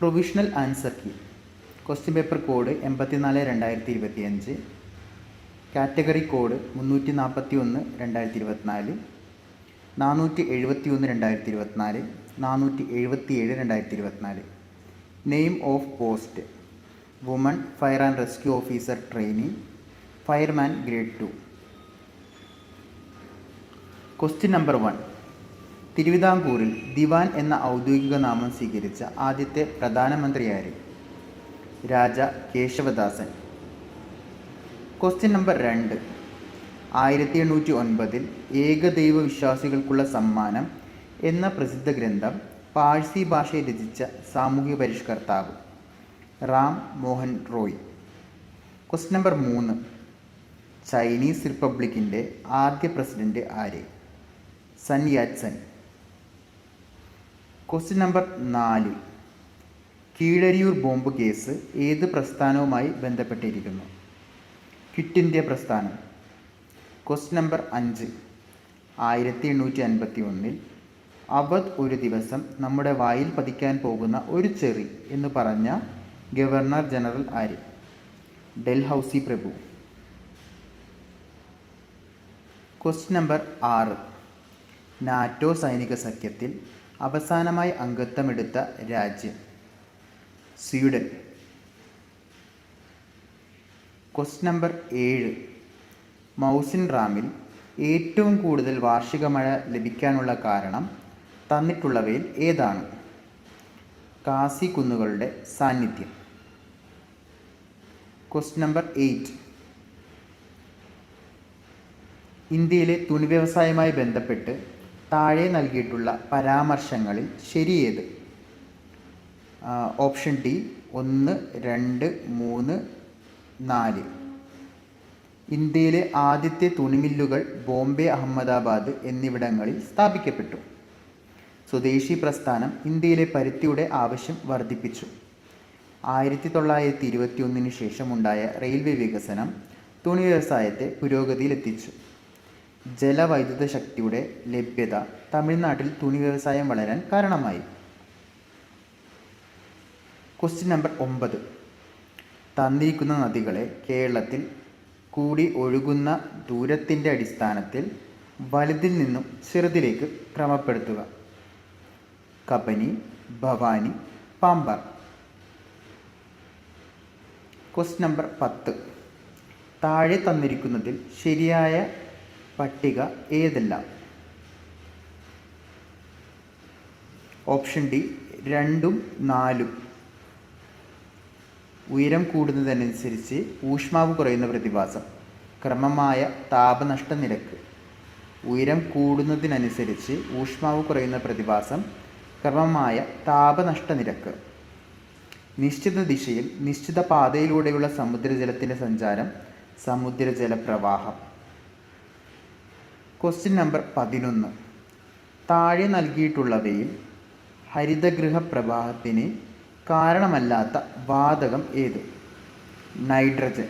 Provisional answer key. Question paper code 84/2025, category code 341/2024, 471/2024, 477/2024. Name of post: woman fire and rescue officer trainee, fireman grade 2. Question number 1. തിരുവിതാംകൂറിൽ ദിവാൻ എന്ന ഔദ്യോഗിക നാമം സ്വീകരിച്ച ആദ്യത്തെ പ്രധാനമന്ത്രി ആര്? രാജ കേശവദാസൻ. Question number 2. 1809 ഏകദൈവ വിശ്വാസികൾക്കുള്ള സമ്മാനം എന്ന പ്രസിദ്ധ ഗ്രന്ഥം പാഴ്സി ഭാഷയിൽ രചിച്ച സാമൂഹിക പരിഷ്കർത്താവ്? Ram Mohan Roy. Question number 3. Chinese റിപ്പബ്ലിക്കിൻ്റെ ആദ്യ പ്രസിഡന്റ് ആര്? Sun Yat sen. Question number 4. Keezhariyur bomb case ഏത് പ്രസ്ഥാനവുമായി ബന്ധപ്പെട്ടിരിക്കുന്നു? ക്വിറ്റ് ഇന്ത്യ പ്രസ്ഥാനം. Question number 5. 1851 അവധ് ഒരു ദിവസം നമ്മുടെ വായിൽ പതിക്കാൻ പോകുന്ന ഒരു ചെറി എന്ന് പറഞ്ഞ ഗവർണർ ജനറൽ ആര്? ഡൽഹൌസി പ്രഭു. Question number 6. നാറ്റോ സൈനിക സഖ്യത്തിൽ അവസാനമായി അംഗത്വമെടുത്ത രാജ്യം? സ്വീഡൻ. Question number 7. മൗസിൻ റാമിൽ ഏറ്റവും കൂടുതൽ വാർഷിക മഴ ലഭിക്കാനുള്ള കാരണം തന്നിട്ടുള്ളവയിൽ ഏതാണ്? കാസി കുന്നുകളുടെ സാന്നിധ്യം. Question number 8. ഇന്ത്യയിലെ തുണി വ്യവസായവുമായി ബന്ധപ്പെട്ട് താഴെ നൽകിയിട്ടുള്ള പരാമർശങ്ങളിൽ ശരിയേത്? Option D 1, 2, 3, 4. ഇന്ത്യയിലെ ആദ്യത്തെ തുണിമില്ലുകൾ ബോംബെ, അഹമ്മദാബാദ് എന്നിവിടങ്ങളിൽ സ്ഥാപിക്കപ്പെട്ടു. സ്വദേശി പ്രസ്ഥാനം ഇന്ത്യയിലെ പരുത്തിയുടെ ആവശ്യം വർദ്ധിപ്പിച്ചു. 1921 ശേഷമുണ്ടായ റെയിൽവേ വികസനം തുണി വ്യവസായത്തെ പുരോഗതിയിലെത്തിച്ചു. ജലവൈദ്യുത ശക്തിയുടെ ലഭ്യത തമിഴ്നാട്ടിൽ തുണി വ്യവസായം വളരാൻ കാരണമായി. Question number 9. തന്നിരിക്കുന്ന നദികളെ കേരളത്തിൽ കൂടി ഒഴുകുന്ന ദൂരത്തിൻ്റെ അടിസ്ഥാനത്തിൽ വലുതിൽ നിന്നും ചെറുതിലേക്ക് ക്രമപ്പെടുത്തുക? കബനി, ഭവാനി, പാമ്പാർ. Question number 10. താഴെ തന്നിരിക്കുന്നതിൽ ശരിയായ പട്ടിക ഏതെല്ലാം? ഓപ്ഷൻ ഡി 2ഉം 4ഉം. ഉയരം കൂടുന്നതനുസരിച്ച് ഊഷ്മാവ് കുറയുന്ന പ്രതിഭാസം. ക്രമമായ താപനഷ്ട നിരക്ക്. ഉയരം കൂടുന്നതിനനുസരിച്ച് ഊഷ്മാവ് കുറയുന്ന പ്രതിഭാസം ക്രമമായ താപനഷ്ട നിരക്ക്. നിശ്ചിത ദിശയിൽ നിശ്ചിത പാതയിലൂടെയുള്ള സമുദ്രജലത്തിൻ്റെ സഞ്ചാരം സമുദ്രജലപ്രവാഹം. Question number 11. താഴെ നൽകിയിട്ടുള്ളവയിൽ ഹരിതഗൃഹ പ്രവാഹത്തിന് കാരണമല്ലാത്ത വാതകം ഏത്? Nitrogen.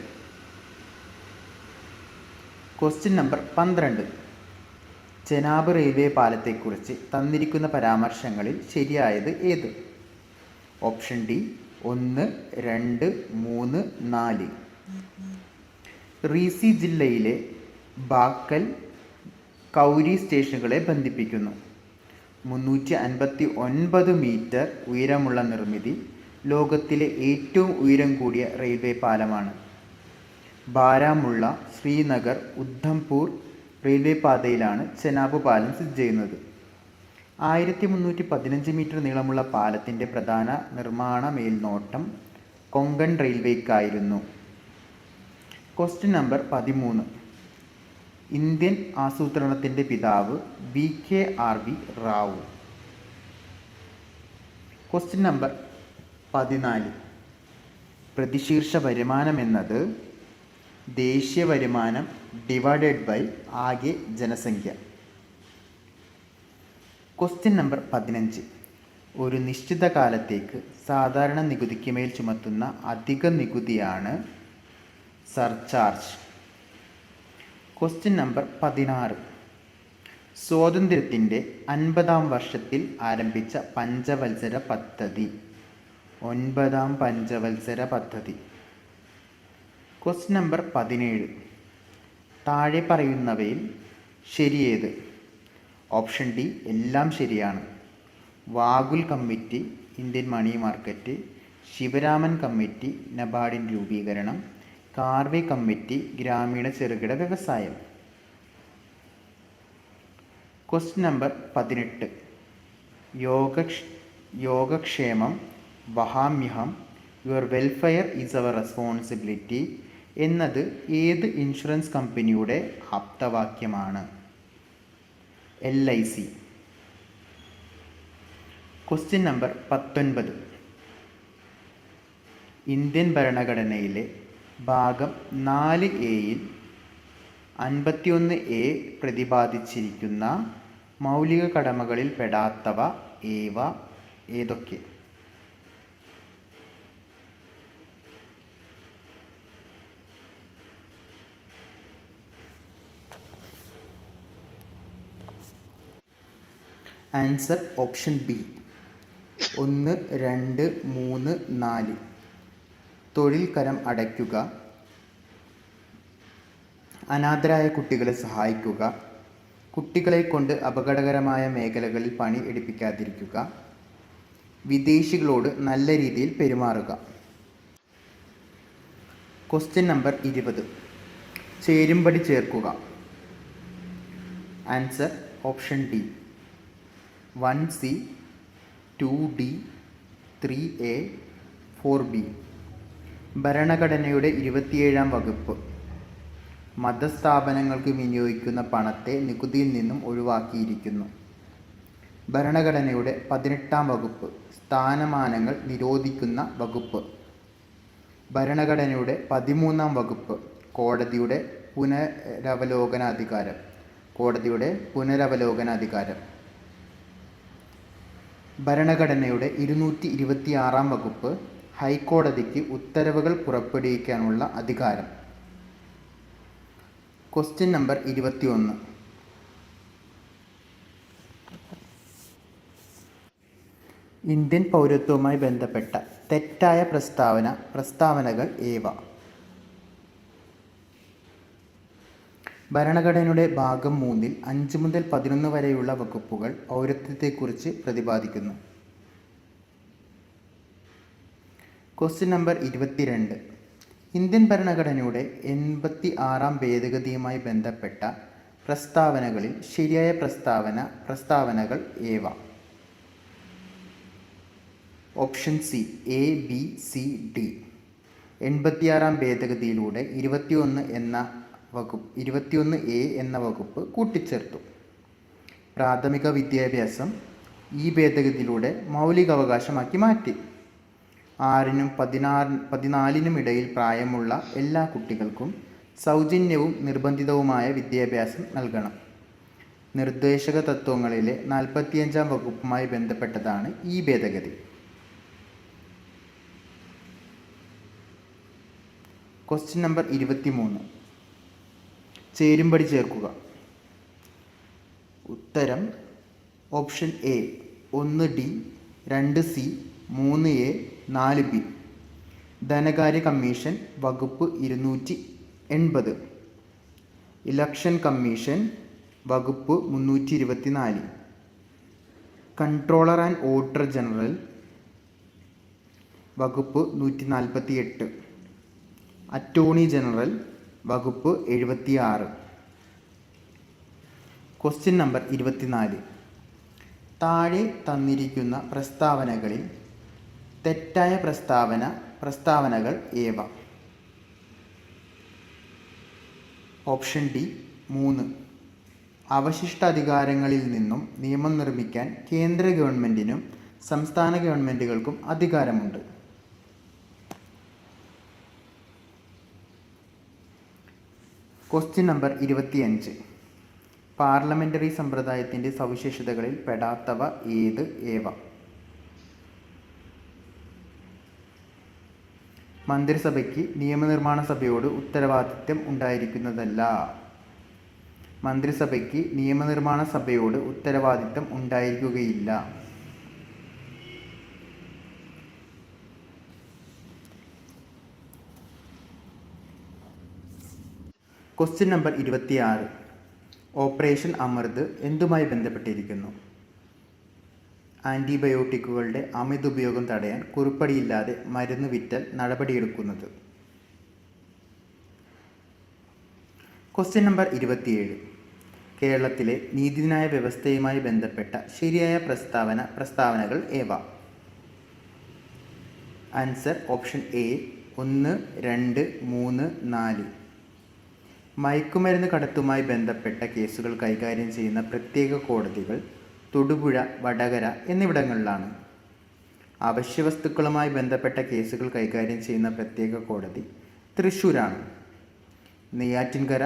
Question number 12. Chenab railway പാലത്തെക്കുറിച്ച് തന്നിരിക്കുന്ന പരാമർശങ്ങളിൽ ശരിയായത് ഏത്? Option D 1, 2, 3, 4. റീസി ജില്ലയിലെ ബാക്കൽ, കൗരി സ്റ്റേഷനുകളെ ബന്ധിപ്പിക്കുന്നു. 359 മീറ്റർ ഉയരമുള്ള നിർമ്മിതി ലോകത്തിലെ ഏറ്റവും ഉയരം കൂടിയ റെയിൽവേ പാലമാണ്. ബാരാമുള്ള, ശ്രീനഗർ, ഉദ്ധംപൂർ റെയിൽവേ പാതയിലാണ് ചെനാബ് പാലം സ്ഥിതി ചെയ്യുന്നത്. 1315 മീറ്റർ നീളമുള്ള പാലത്തിൻ്റെ പ്രധാന നിർമ്മാണ മേൽനോട്ടം കൊങ്കൺ റെയിൽവേക്കായിരുന്നു. Question number 13. ഇന്ത്യൻ ആസൂത്രണത്തിൻ്റെ പിതാവ് VKRV റാവു. Question number 14. പ്രതിശീർഷ വരുമാനം എന്നത് ദേശീയ വരുമാനം ഡിവൈഡഡ് ബൈ ആകെ ജനസംഖ്യ. Question number 15. ഒരു നിശ്ചിത കാലത്തേക്ക് സാധാരണ നികുതിക്ക് മേൽ ചുമത്തുന്ന അധിക നികുതിയാണ് സർചാർജ്. Question number 16. സ്വാതന്ത്ര്യത്തിൻ്റെ 50ാം വർഷത്തിൽ ആരംഭിച്ച പഞ്ചവത്സര പദ്ധതി? 9ാം പഞ്ചവത്സര പദ്ധതി. Question number 17. താഴെ പറയുന്നവയിൽ ശരിയേത്? ഓപ്ഷൻ ഡി എല്ലാം ശരിയാണ്. Vaghul committee Indian money market, Sivaraman committee നബാർഡിൻ്റെ രൂപീകരണം, കാർവേ കമ്മിറ്റി ഗ്രാമീണ ചെറുകിട വ്യവസായം. Question number 18. യോഗക്ഷേമം വഹാമ്യഹം, your welfare is our responsibility എന്നത് ഏത് ഇൻഷുറൻസ് കമ്പനിയുടെ ആപ്തവാക്യമാണ്? LIC. Question number 19. ഇന്ത്യൻ ഭരണഘടനയിലെ ഭാഗം 4A-യിൽ 51A പ്രതിപാദിച്ചിരിക്കുന്ന മൗലിക കടമകളിൽ പെടാത്തവ ഏതൊക്കെ? Answer option B 1, 2, 3, 4. തൊഴിൽ കരം അടയ്ക്കുക, അനാഥരായ കുട്ടികളെ സഹായിക്കുക, കുട്ടികളെ കൊണ്ട് അപകടകരമായ മേഖലകളിൽ പണി എടുപ്പിക്കാതിരിക്കുക, വിദേശികളോട് നല്ല രീതിയിൽ പെരുമാറുക. Question number 20. ചേരുംപടി ചേർക്കുക. Answer option D 1C, 2D, 3A, 4B. ഭരണഘടനയുടെ 27ാം വകുപ്പ് മതസ്ഥാപനങ്ങൾക്ക് വിനിയോഗിക്കുന്ന പണത്തെ നികുതിയിൽ നിന്നും ഒഴിവാക്കിയിരിക്കുന്നു. ഭരണഘടനയുടെ 18ാം വകുപ്പ് സ്ഥാനമാനങ്ങൾ നിരോധിക്കുന്ന വകുപ്പ്. ഭരണഘടനയുടെ 13ാം വകുപ്പ് കോടതിയുടെ പുനരവലോകനാധികാരം. ഭരണഘടനയുടെ 226ാം വകുപ്പ് ഹൈക്കോടതിക്ക് ഉത്തരവുകൾ പുറപ്പെടുവിക്കാനുള്ള അധികാരം. Question number 21. ഇന്ത്യൻ പൗരത്വവുമായി ബന്ധപ്പെട്ട തെറ്റായ പ്രസ്താവനകൾ ഏവ? ഭരണഘടനയുടെ ഭാഗം 3-ൽ 5 മുതൽ 11 വരെയുള്ള വകുപ്പുകൾ പൗരത്വത്തെക്കുറിച്ച് പ്രതിപാദിക്കുന്നു. Question number 22. ഇന്ത്യൻ ഭരണഘടനയുടെ 86ാം ഭേദഗതിയുമായി ബന്ധപ്പെട്ട പ്രസ്താവനകളിൽ ശരിയായ പ്രസ്താവനകൾ ഏവ? Option C A, B, C, D. 86ാം ഭേദഗതിയിലൂടെ 21A എന്ന വകുപ്പ് കൂട്ടിച്ചേർത്തു. പ്രാഥമിക വിദ്യാഭ്യാസം ഈ ഭേദഗതിയിലൂടെ മൗലികാവകാശമാക്കി മാറ്റി. 6-നും 14-നും ഇടയിൽ പ്രായമുള്ള എല്ലാ കുട്ടികൾക്കും സൗജന്യവും നിർബന്ധിതവുമായ വിദ്യാഭ്യാസം നൽകണം. നിർദ്ദേശക തത്വങ്ങളിലെ 45ാം വകുപ്പുമായി ബന്ധപ്പെട്ടതാണ് ഈ ഭേദഗതി. Question number 23. ചേരുംപടി ചേർക്കുക. ഉത്തരം option A 1D, 2C, 3A, 4B. ധനകാര്യ കമ്മീഷൻ വകുപ്പ് 280. ഇലക്ഷൻ കമ്മീഷൻ വകുപ്പ് 324. കൺട്രോളർ ആൻഡ് ഓഡിറ്റർ ജനറൽ വകുപ്പ് 148. അറ്റോർണി ജനറൽ വകുപ്പ് 76. Question number 24. താഴെ തന്നിരിക്കുന്ന പ്രസ്താവനകളിൽ തെറ്റായ പ്രസ്താവനകൾ ഏവ? Option D 3. അവശിഷ്ട അധികാരങ്ങളിൽ നിന്നും നിയമം നിർമ്മിക്കാൻ കേന്ദ്ര ഗവൺമെൻറ്റിനും സംസ്ഥാന ഗവൺമെൻറ്റുകൾക്കും അധികാരമുണ്ട്. Question number 25. പാർലമെൻ്ററി സമ്പ്രദായത്തിൻ്റെ സവിശേഷതകളിൽ പെടാത്തവ ഏവ? മന്ത്രിസഭയ്ക്ക് നിയമനിർമ്മാണ സഭയോട് ഉത്തരവാദിത്തം ഉണ്ടായിരിക്കുന്നതല്ല. മന്ത്രിസഭയ്ക്ക് നിയമനിർമ്മാണ സഭയോട് ഉത്തരവാദിത്തം ഉണ്ടായിരിക്കുകയില്ല. Question number 26. ഓപ്പറേഷൻ അമൃത് എന്തുമായി ബന്ധപ്പെട്ടിരിക്കുന്നു? ആൻറ്റിബയോട്ടിക്കുകളുടെ അമിതോപയോഗം തടയാൻ കുറിപ്പടിയില്ലാതെ മരുന്ന് വിറ്റൽ നടപടിയെടുക്കുന്നത്. Question number 27. കേരളത്തിലെ നീതിന്യായ വ്യവസ്ഥയുമായി ബന്ധപ്പെട്ട ശരിയായ പ്രസ്താവനകൾ ഏവ? Answer option A 1, 2, 3, 4. മയക്കുമരുന്ന് കടത്തുമായി ബന്ധപ്പെട്ട കേസുകൾ കൈകാര്യം ചെയ്യുന്ന പ്രത്യേക കോടതികൾ തൊടുപുഴ, വടകര എന്നിവിടങ്ങളിലാണ്. അവശ്യവസ്തുക്കളുമായി ബന്ധപ്പെട്ട കേസുകൾ കൈകാര്യം ചെയ്യുന്ന പ്രത്യേക കോടതി തൃശ്ശൂരാണ്. നെയ്യാറ്റിൻകര,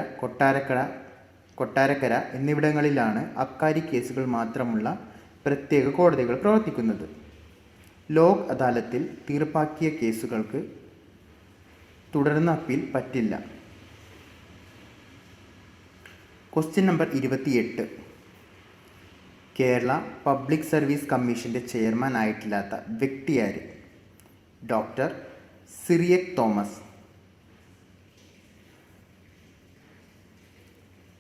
കൊട്ടാരക്കര എന്നിവിടങ്ങളിലാണ് അബ്കാരി കേസുകൾ മാത്രമുള്ള പ്രത്യേക കോടതികൾ പ്രവർത്തിക്കുന്നത്. ലോക് അദാലത്തിൽ തീർപ്പാക്കിയ കേസുകൾക്ക് തുടർന്ന് അപ്പീൽ പറ്റില്ല. Question number 28. Kerala public service കമ്മീഷൻ്റെ ചെയർമാൻ ആയിട്ടില്ലാത്ത വ്യക്തി ആര്? Doctor Cyriac Thomas.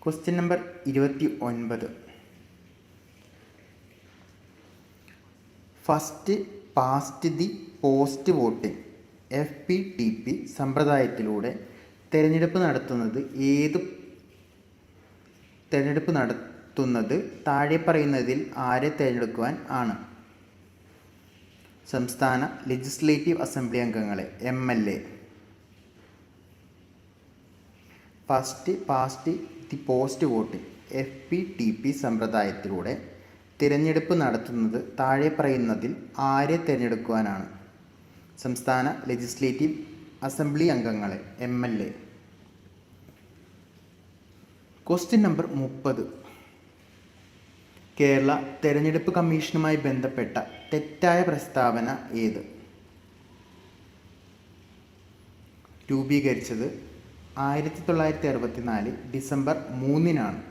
Question number 29. First past the post voting FPTP സമ്പ്രദായത്തിലൂടെ തിരഞ്ഞെടുപ്പ് നടത്തുന്നത് താഴെ പറയുന്നതിൽ ആരെ തിരഞ്ഞെടുക്കുവാൻ ആണ്? സംസ്ഥാന ലെജിസ്ലേറ്റീവ് അസംബ്ലി അംഗങ്ങളെ, MLA. First past the post voting FPTP സമ്പ്രദായത്തിലൂടെ തിരഞ്ഞെടുപ്പ് നടത്തുന്നത് താഴെ പറയുന്നതിൽ ആരെ തിരഞ്ഞെടുക്കുവാനാണ്? സംസ്ഥാന ലെജിസ്ലേറ്റീവ് അസംബ്ലി അംഗങ്ങളെ, MLA. Question number 30. കേരള തെരഞ്ഞെടുപ്പ് കമ്മീഷനുമായി ബന്ധപ്പെട്ട തെറ്റായ പ്രസ്താവന ഏത്? രൂപീകരിച്ചത് 1964 ഡിസംബർ 3-നാണ്.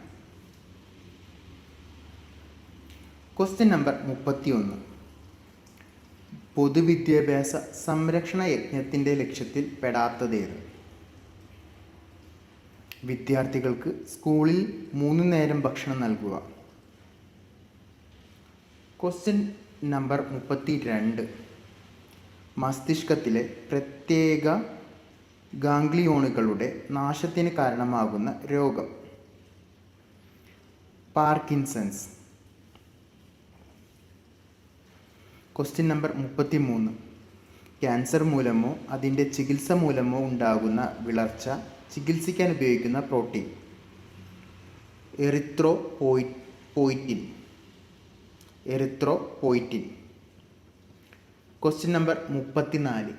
Question number 31. പൊതുവിദ്യാഭ്യാസ സംരക്ഷണ യജ്ഞത്തിൻ്റെ ലക്ഷ്യത്തിൽ പെടാത്തതേത്? വിദ്യാർത്ഥികൾക്ക് സ്കൂളിൽ 3 നേരം ഭക്ഷണം നൽകുക. Question number 32. മസ്തിഷ്കത്തിലെ പ്രത്യേക ഗാംഗ്ലിയോണുകളുടെ നാശത്തിന് കാരണമാകുന്ന രോഗം? പാർക്കിൻസൺസ്. Question number 33. ക്യാൻസർ മൂലമോ അതിൻ്റെ ചികിത്സ മൂലമോ ഉണ്ടാകുന്ന വിളർച്ച ചികിത്സിക്കാൻ ഉപയോഗിക്കുന്ന protein? Erythropoietin. Question number 34.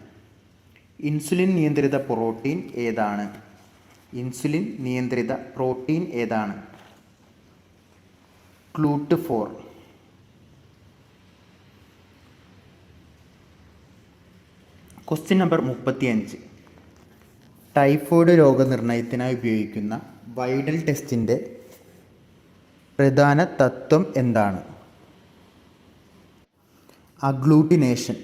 Insulin നിയന്ത്രിത പ്രോട്ടീൻ ഏതാണ്? GLUT4. Question number 35. ടൈഫോയിഡ് രോഗനിർണയത്തിനായി ഉപയോഗിക്കുന്ന വൈഡൽ ടെസ്റ്റിൻ്റെ പ്രധാന തത്വം എന്താണ്? അഗ്ലൂട്ടിനേഷൻ.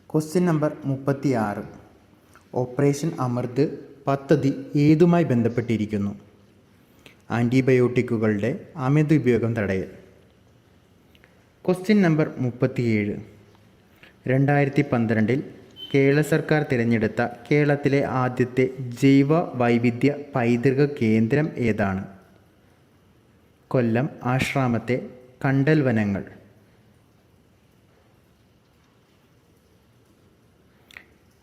Question number 36. ഓപ്പറേഷൻ അമൃത് പദ്ധതി ഏതുമായി ബന്ധപ്പെട്ടിരിക്കുന്നു? ആൻറ്റിബയോട്ടിക്കുകളുടെ അമിത ഉപയോഗം തടയൽ. Question number 37. 2012 കേരള സർക്കാർ തിരഞ്ഞെടുത്ത കേരളത്തിലെ ആദ്യത്തെ ജൈവ വൈവിധ്യ പൈതൃക കേന്ദ്രം ഏതാണ്? കൊല്ലം ആശ്രാമത്തെ കണ്ടൽ വനങ്ങൾ.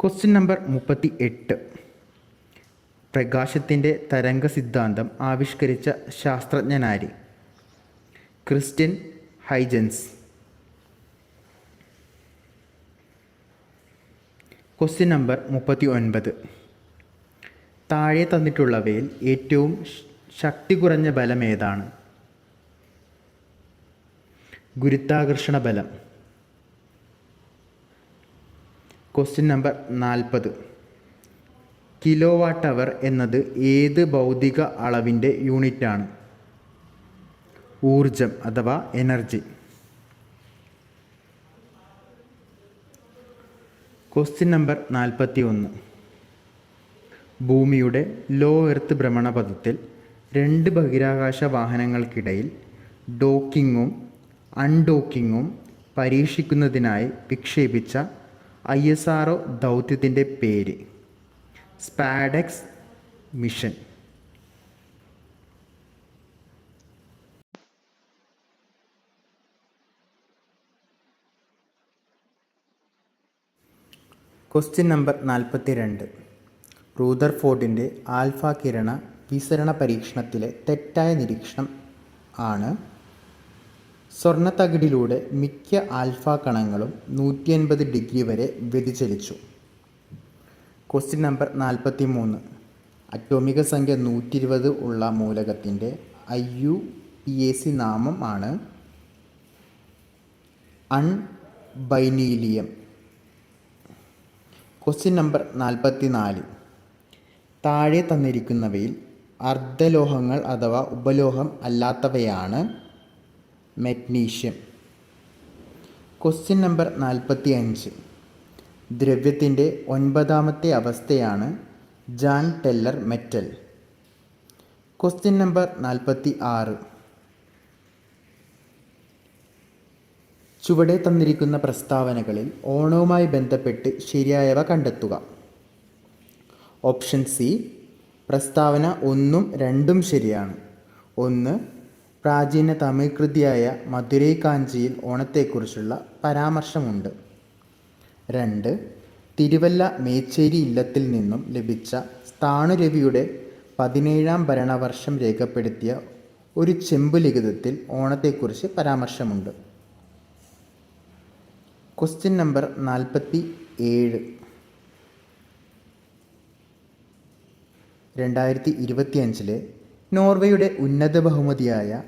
Question number 38. പ്രകാശത്തിൻ്റെ തരംഗ സിദ്ധാന്തം ആവിഷ്കരിച്ച ശാസ്ത്രജ്ഞനാര്? Christian Huygens. Question number 39. താഴെ തന്നിട്ടുള്ളവയിൽ ഏറ്റവും ശക്തി കുറഞ്ഞ ബലം ഏതാണ്? ഗുരുത്വാകർഷണ ബലം. Question number 40. കിലോവാട്ട് അവർ എന്നത് ഏത് ഭൗതിക അളവിൻ്റെ യൂണിറ്റാണ്? ഊർജം അഥവാ എനർജി. Question number 41. ഭൂമിയുടെ ലോ എർത്ത് ഭ്രമണപഥത്തിൽ 2 ബഹിരാകാശ വാഹനങ്ങൾക്കിടയിൽ ഡോക്കിങ്ങും അൺഡോക്കിങ്ങും പരീക്ഷിക്കുന്നതിനായി വിക്ഷേപിച്ച ISRO ദൗത്യത്തിൻ്റെ പേര്? സ്പാഡെക്സ് മിഷൻ. Question number 42. റൂദർഫോർഡിൻ്റെ ആൽഫ കിരണ വിസരണ പരീക്ഷണത്തിലെ തെറ്റായ നിരീക്ഷണം ആണ്: സ്വർണ്ണത്തകിടിലൂടെ മിക്ക ആൽഫ കണങ്ങളും 180 ഡിഗ്രി വരെ വ്യതിചലിച്ചു. Question number 43. അറ്റോമിക സംഖ്യ 120 ഉള്ള മൂലകത്തിൻ്റെ IUPAC നാമം ആണ് അൺബൈനീലിയം. Question number 44. താഴെ തന്നിരിക്കുന്നവയിൽ അർദ്ധലോഹങ്ങൾ അഥവാ ഉപലോഹം അല്ലാത്തവയാണ്: മെഗ്നീഷ്യം. Question number 45. ദ്രവ്യത്തിൻ്റെ 9ാമത്തെ അവസ്ഥയാണ് Jan teller metal. Question number 46. ചുവടെ തന്നിരിക്കുന്ന പ്രസ്താവനകളിൽ ഓണവുമായി ബന്ധപ്പെട്ട് ശരിയായവ കണ്ടെത്തുക. Option C. പ്രസ്താവന 1ഉം 2ഉം ശരിയാണ്. 1. പ്രാചീന തമിഴ് കൃതിയായ മധുരൈ കാഞ്ചിയിൽ ഓണത്തെക്കുറിച്ചുള്ള പരാമർശമുണ്ട്. 2. തിരുവല്ല മേച്ചേരി ഇല്ലത്തിൽ നിന്നും ലഭിച്ച സ്ഥാണുരവിയുടെ 17ാം ഭരണവർഷം രേഖപ്പെടുത്തിയ ഒരു ചെമ്പു ലിഖിതത്തിൽ ഓണത്തെക്കുറിച്ച് പരാമർശമുണ്ട്. Question number 47. 2025 നോർവേയുടെ ഉന്നത ബഹുമതിയായ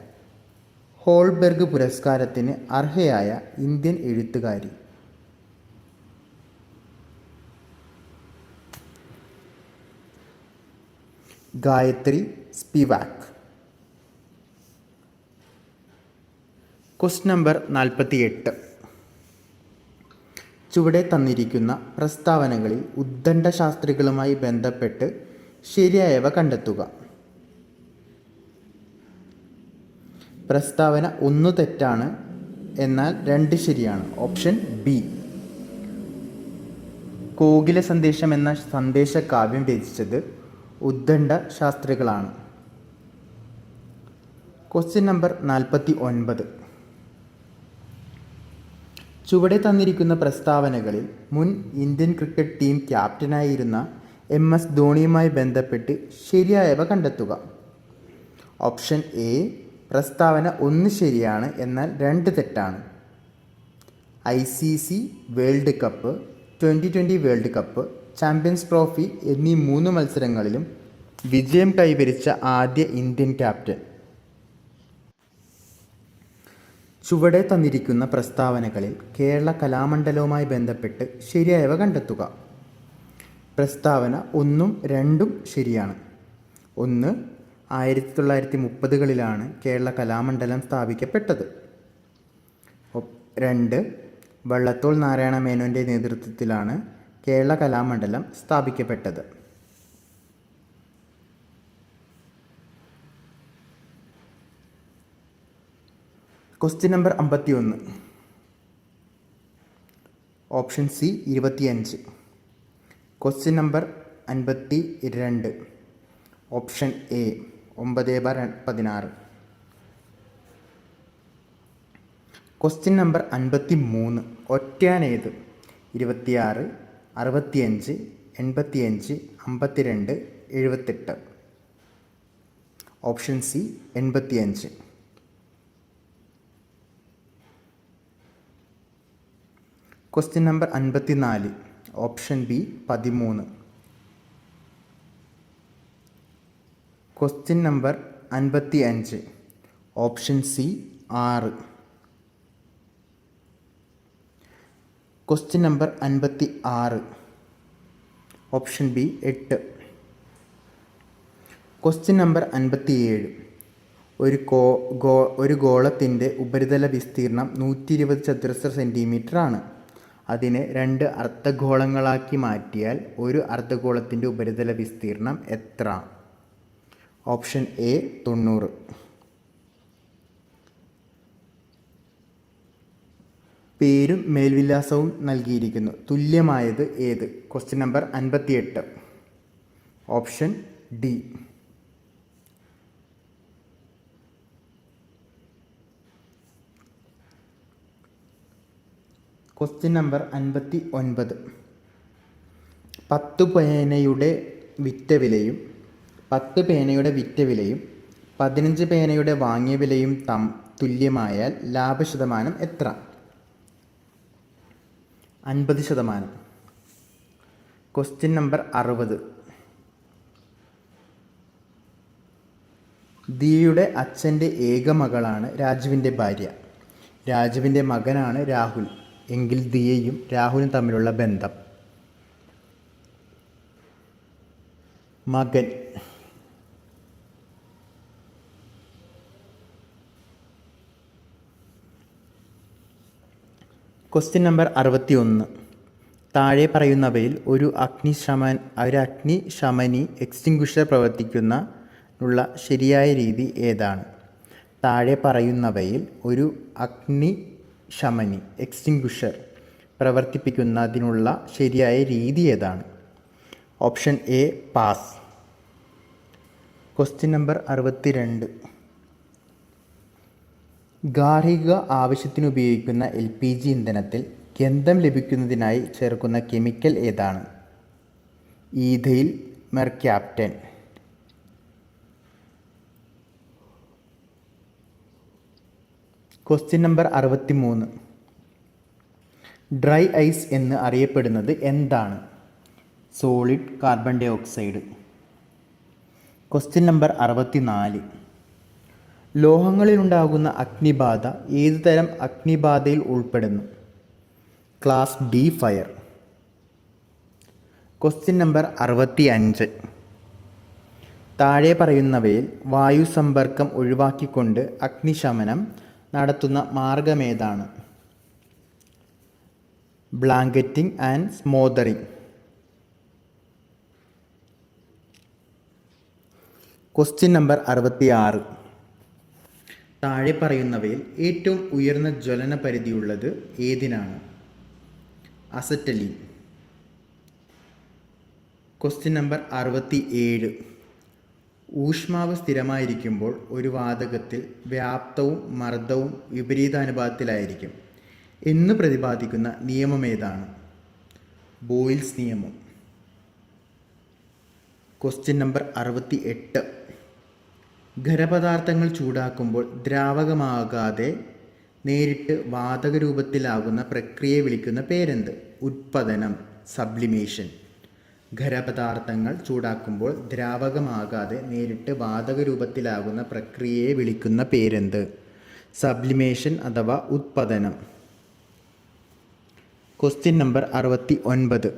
ഹോൾബെർഗ് പുരസ്കാരത്തിന് അർഹയായ ഇന്ത്യൻ എഴുത്തുകാരി? ഗായത്രി സ്പിവാക്. Question number 48. ചുവടെ തന്നിരിക്കുന്ന പ്രസ്താവനകളിൽ ഉദ്ദണ്ഡശാസ്ത്രികളുമായി ബന്ധപ്പെട്ട് ശരിയായവ കണ്ടെത്തുക. പ്രസ്താവന 1 തെറ്റാണ്, എന്നാൽ 2 ശരിയാണ്. Option B. കോകില സന്ദേശം എന്ന സന്ദേശകാവ്യം രചിച്ചത് ഉദ്ദണ്ഡശാസ്ത്രികളാണ്. Question number 49. ചുവടെ തന്നിരിക്കുന്ന പ്രസ്താവനകളിൽ മുൻ ഇന്ത്യൻ ക്രിക്കറ്റ് ടീം ക്യാപ്റ്റനായിരുന്ന MS ധോണിയുമായി ബന്ധപ്പെട്ട് ശരിയായവ കണ്ടെത്തുക. Option A. പ്രസ്താവന 1 ശരിയാണ്, എന്നാൽ 2 തെറ്റാണ്. ICC world cup, 2020 world cup, champions trophy എന്നീ 3 മത്സരങ്ങളിലും വിജയം കൈവരിച്ച ആദ്യ ഇന്ത്യൻ ക്യാപ്റ്റൻ? ചുവടെ തന്നിരിക്കുന്ന പ്രസ്താവനകളിൽ കേരള കലാമണ്ഡലവുമായി ബന്ധപ്പെട്ട് ശരിയായവ കണ്ടെത്തുക. പ്രസ്താവന 1ഉം 2ഉം ശരിയാണ്. 1. 1930കളിലാണ് കേരള കലാമണ്ഡലം സ്ഥാപിക്കപ്പെട്ടത്. 2. വള്ളത്തോൾ നാരായണ മേനോൻ്റെ നേതൃത്വത്തിലാണ് കേരള കലാമണ്ഡലം സ്ഥാപിക്കപ്പെട്ടത്. Question number 51. Option C 25. Question number 52. Option A 9/16. Question number 53. ഒറ്റയാനേത്? 26, 65, 85, 52, 78. Option C 85. Question number 54. Option B 13. Question number 55. Option C 6. Question number 56. Option B 8. Question number 57. ഒരു ഗോളത്തിൻ്റെ ഉപരിതല വിസ്തീർണം 120 ചതുരശ്ര സെൻറ്റിമീറ്റർ ആണ്. അതിനെ 2 അർദ്ധഗോളങ്ങളാക്കി മാറ്റിയാൽ ഒരു അർദ്ധഗോളത്തിൻ്റെ ഉപരിതല വിസ്തീർണം എത്ര? Option A 90. പേരും മേൽവിലാസവും നൽകിയിരിക്കുന്നു. തുല്യമായത് ഏത്? Question number 58. Option D. Question number 59. 10 പേനയുടെ വിറ്റ വിലയും 15 പേനയുടെ വാങ്ങിയ വിലയും തുല്യമായാൽ ലാഭശതമാനം എത്ര? 50%. Question number 60. ദിയയുടെ അച്ഛൻ്റെ ഏക മകളാണ് രാജുവിൻ്റെ ഭാര്യ. രാജുവിൻ്റെ മകനാണ് രാഹുൽ. എങ്കിൽ ദിയയും രാഹുലും തമ്മിലുള്ള ബന്ധം? മകൻ. Question number 61. താഴെ പറയുന്നവയിൽ ഒരു അഗ്നിശമനി എക്സ്റ്റിങ്ക്വിഷർ പ്രവർത്തിക്കുന്നതിനുള്ള ശരിയായ രീതി ഏതാണ്? താഴെ പറയുന്നവയിൽ ഒരു അഗ്നിശമനി എക്സ്റ്റിങ്ക്വിഷർ പ്രവർത്തിപ്പിക്കുന്നതിനുള്ള ശരിയായ രീതി ഏതാണ്? Option A pass. Question number 62. ഗാർഹിക ആവശ്യത്തിനുപയോഗിക്കുന്ന LPG ഇന്ധനത്തിൽ ഗന്ധം ലഭിക്കുന്നതിനായി ചേർക്കുന്ന കെമിക്കൽ ഏതാണ്? Ethyl mercaptan. Question number 63. Dry ice എന്ന് അറിയപ്പെടുന്നത് എന്താണ്? Solid carbon dioxide. Question number 64. ലോഹങ്ങളിലുണ്ടാകുന്ന അഗ്നിബാധ ഏതുതരം അഗ്നിബാധയിൽ ഉൾപ്പെടുന്നു? Class D fire. Question number 65. താഴെ പറയുന്നവയിൽ വായു സമ്പർക്കം ഒഴിവാക്കിക്കൊണ്ട് അഗ്നിശമനം നടത്തുന്ന മാർഗമേതാണ്? Blanketing and smothering. Question number 66. താഴെ പറയുന്നവയിൽ ഏറ്റവും ഉയർന്ന ജ്വലന പരിധിയുള്ളത് ഏതിനാണ്? അസറ്റലീൻ. Question number 67. ഊഷ്മാവ് സ്ഥിരമായിരിക്കുമ്പോൾ ഒരു വാതകത്തിൽ വ്യാപ്തവും മർദ്ദവും വിപരീതാനുപാതത്തിലായിരിക്കും എന്ന് പ്രതിപാദിക്കുന്ന നിയമം ഏതാണ്? ബോയിൽസ് നിയമം. Question number 68. ഖരപദാർത്ഥങ്ങൾ ചൂടാക്കുമ്പോൾ ദ്രാവകമാകാതെ നേരിട്ട് വാതക രൂപത്തിലാകുന്ന പ്രക്രിയയെ വിളിക്കുന്ന പേരെന്ത്? ഉത്പതനം, സബ്ലിമേഷൻ. ഖരപദാർത്ഥങ്ങൾ ചൂടാക്കുമ്പോൾ ദ്രാവകമാകാതെ നേരിട്ട് വാതക രൂപത്തിലാകുന്ന പ്രക്രിയയെ വിളിക്കുന്ന പേരെന്ത്? സബ്ലിമേഷൻ അഥവാ ഉത്പതനം. Question number 69.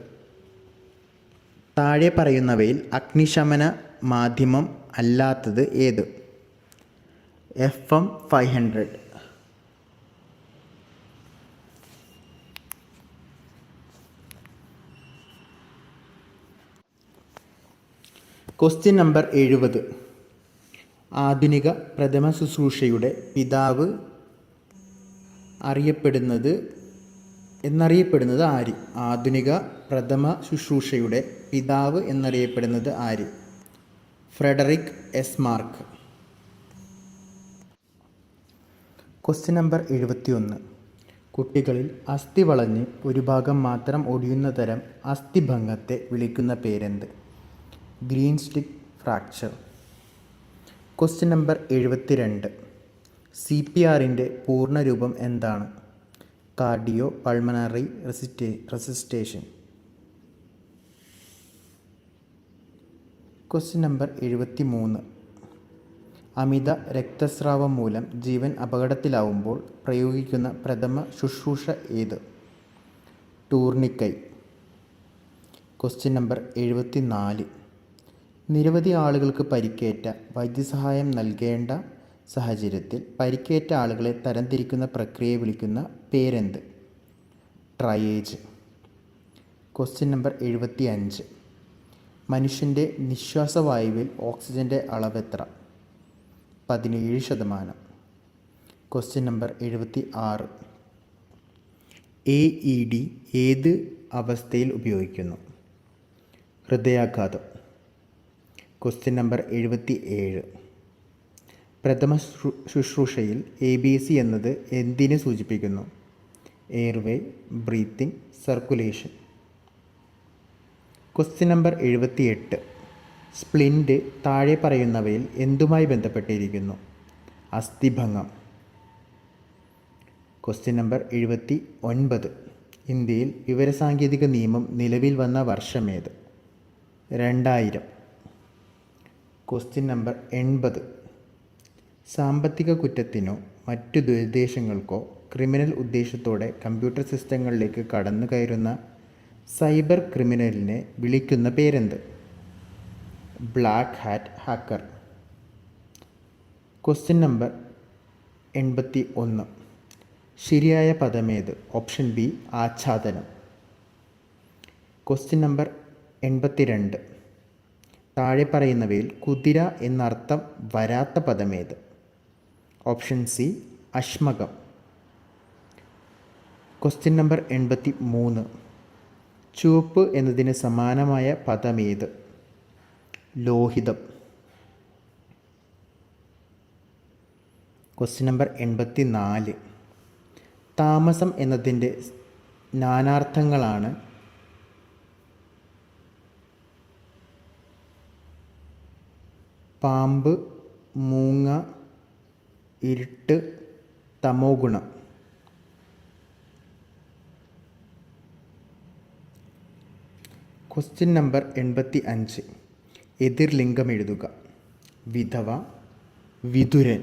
താഴെ പറയുന്നവയിൽ അഗ്നിശമന മാധ്യമം അല്ലാത്തത് ഏത്? FM 500. Question number 70. ആധുനിക പ്രഥമ ശുശ്രൂഷയുടെ പിതാവ് എന്നറിയപ്പെടുന്നത് ആര്? ആധുനിക പ്രഥമ ശുശ്രൂഷയുടെ പിതാവ് എന്നറിയപ്പെടുന്നത് ആര്? Frederick S Mark. Question number 71. കുട്ടികളിൽ അസ്ഥി വളഞ്ഞ് ഒരു ഭാഗം മാത്രം ഒടിയുന്ന തരം അസ്ഥിഭംഗത്തെ വിളിക്കുന്ന പേരെന്ത്? Green stick fracture. Question number 72. CPRൻ്റെ പൂർണ്ണരൂപം എന്താണ്? Cardio pulmonary റെസിസ്റ്റേഷൻ. Question number 73. അമിത രക്തസ്രാവം മൂലം ജീവൻ അപകടത്തിലാവുമ്പോൾ പ്രയോഗിക്കുന്ന പ്രഥമ ശുശ്രൂഷ ഏത്? ടൂർണിക്കൈ. Question number 74. നിരവധി ആളുകൾക്ക് പരിക്കേറ്റ വൈദ്യസഹായം നൽകേണ്ട സാഹചര്യത്തിൽ പരിക്കേറ്റ ആളുകളെ തരംതിരിക്കുന്ന പ്രക്രിയയെ വിളിക്കുന്ന പേരെന്ത്? ട്രയേജ്. Question number 75. മനുഷ്യൻ്റെ നിശ്വാസവായുവിൽ ഓക്സിജൻ്റെ അളവ് എത്ര? 17%. Question number 76. AED ഏത് അവസ്ഥയിൽ ഉപയോഗിക്കുന്നു? ഹൃദയാഘാതം. Question number 77. പ്രഥമ ശുശ്രൂഷയിൽ ABC എന്നത് എന്തിനെ സൂചിപ്പിക്കുന്നു? Airway, breathing, circulation. Question number 78. Splint താഴെ പറയുന്നവയിൽ എന്തുമായി ബന്ധപ്പെട്ടിരിക്കുന്നു? അസ്ഥിഭംഗം. Question number 79. ഇന്ത്യയിൽ വിവരസാങ്കേതിക നിയമം നിലവിൽ വന്ന വർഷമേത്? 2000. Question number 80. സാമ്പത്തിക കുറ്റത്തിനോ മറ്റു ദുരുദ്ദേശങ്ങൾക്കോ ക്രിമിനൽ ഉദ്ദേശത്തോടെ കമ്പ്യൂട്ടർ സിസ്റ്റങ്ങളിലേക്ക് കടന്നു കയറുന്ന സൈബർ ക്രിമിനലിനെ വിളിക്കുന്ന പേരെന്ത്? Black hat hacker. Question number 81. ശരിയായ പദമേത്? ഓപ്ഷൻ ബി ആച്ഛാദനം. Question number 82. താഴെ പറയുന്നവയിൽ കുതിര എന്നർത്ഥം വരാത്ത പദമേത്? ഓപ്ഷൻ സി അശ്മകം. Question number 83. ചുവപ്പ് എന്നതിന് സമാനമായ പദമേത്? ലോഹിതം. Question number 84. താമസം എന്നതിൻ്റെ നാനാർത്ഥങ്ങളാണ് പാമ്പ്, മൂങ്ങ, ഇരുട്ട്, തമോ ഗുണം. Question number 85. എതിർലിംഗം എഴുതുക. വിധവ, വിതുരൻ.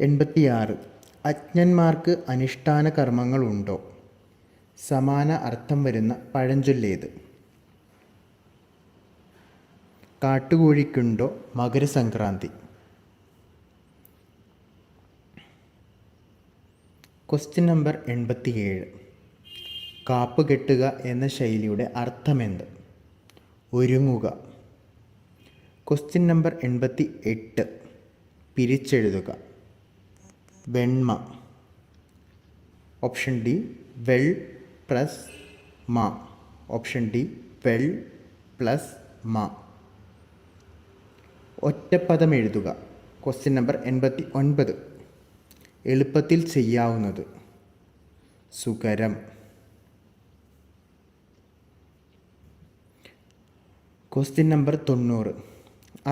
86. അജ്ഞന്മാർക്ക് അനുഷ്ഠാന കർമ്മങ്ങളുണ്ടോ? സമാന അർത്ഥം വരുന്ന പഴഞ്ചൊല്ലേത്? കാട്ടുകോഴിക്കുണ്ടോ മകരസംക്രാന്തി. Question number 87. കാപ്പ് കെട്ടുക എന്ന ശൈലിയുടെ അർത്ഥമെന്ത്? ഒരുങ്ങുക. Question number 88. പിരിച്ചെഴുതുക. വെണ്മ. ഓപ്ഷൻ ഡി വെൾ പ്ലസ് മ. ഓപ്ഷൻ ഡി വെൾ പ്ലസ് മ. ഒറ്റപ്പദം എഴുതുക. Question number 89. എളുപ്പത്തിൽ ചെയ്യാവുന്നത്? സുകരം. Question number 90.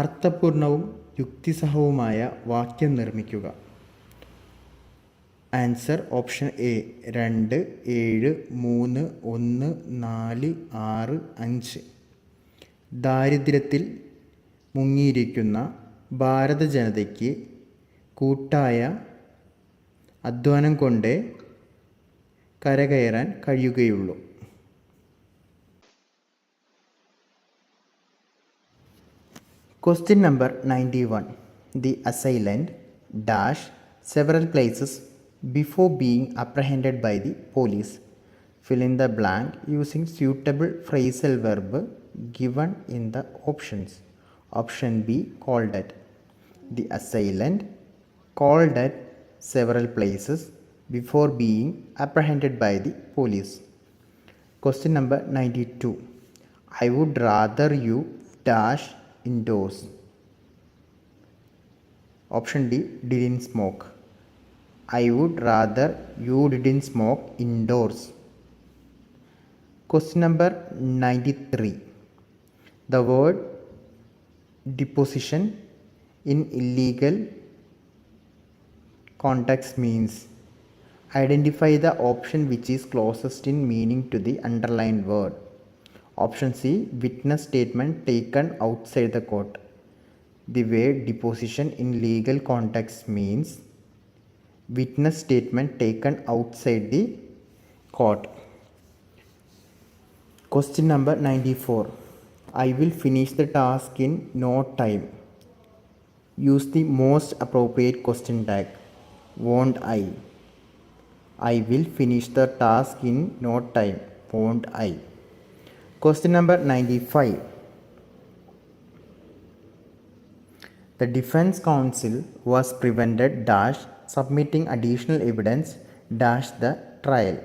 അർത്ഥപൂർണവും യുക്തിസഹവുമായ വാക്യം നിർമ്മിക്കുക. Answer option A 2, 7, 3, 1, 4, 6, 5. ദാരിദ്ര്യത്തിൽ മുങ്ങിയിരിക്കുന്ന ഭാരത ജനതയ്ക്ക് കൂട്ടായ അധ്വാനം കൊണ്ടേ കരകയറാൻ കഴിയുകയുള്ളൂ. Question number 91. The assailant dash several places before being apprehended by the police. Fill in the blank using suitable phrasal verb given in the options. Option B, called at. The assailant called at several places before being apprehended by the police. Question number 92. I would rather you dash indoors. Option D, didn't smoke. I would rather you didn't smoke indoors. Question number 93. The word deposition in illegal context means. Identify the option which is closest in meaning to the underlined word. Option C, witness statement taken outside the court. The word deposition in legal context means witness statement taken outside the court. Question number 94. I will finish the task in no time. Use the most appropriate question tag. Won't I? I will finish the task in no time, won't I? Question number 95. The defense counsel was prevented dash submitting additional evidence dash the trial.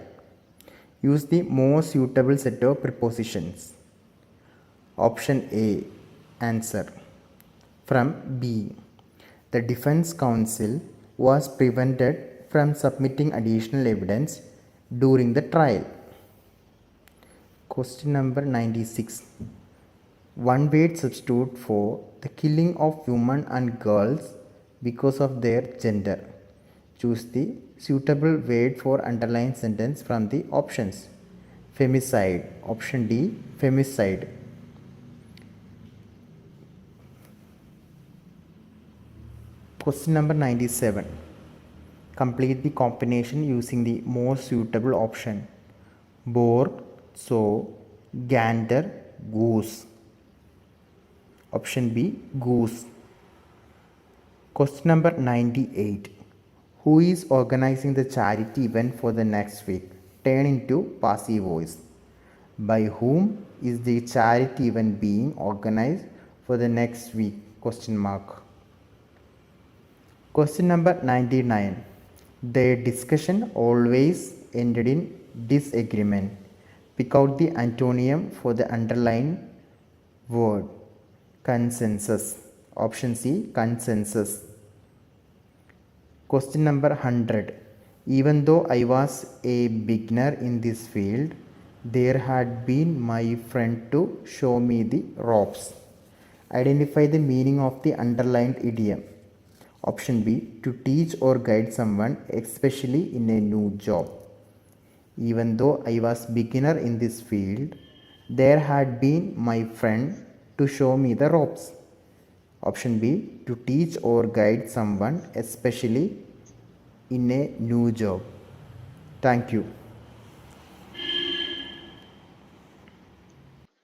Use the most suitable set of prepositions. Option A. Answer. From B. The defense counsel was prevented from submitting additional evidence during the trial. Question number 96. One word substitute for the killing of women and girls because of their gender. Choose the suitable word for underlined sentence from the options. Femicide. Option D. Femicide. Question number 97. Complete the combination using the most suitable option. Boar, sow, gander, goose. Option B. Goose. Question number 98. Who is organizing the charity event for the next week? Turn into passive voice. By whom is the charity event being organized for the next week? Question mark. Question number 99. Their discussion always ended in disagreement. Pick out the antonym for the underlined word. Consensus. Option C. Consensus. Question number 100. Even though I was a beginner in this field, there had been my friend to show me the ropes. Identify the meaning of the underlined idiom. Option B. To teach or guide someone, especially in a new job. Even though I was beginner in this field, there had been my friend to show me the ropes. Option B. To teach or guide someone, especially in a new job. Thank you.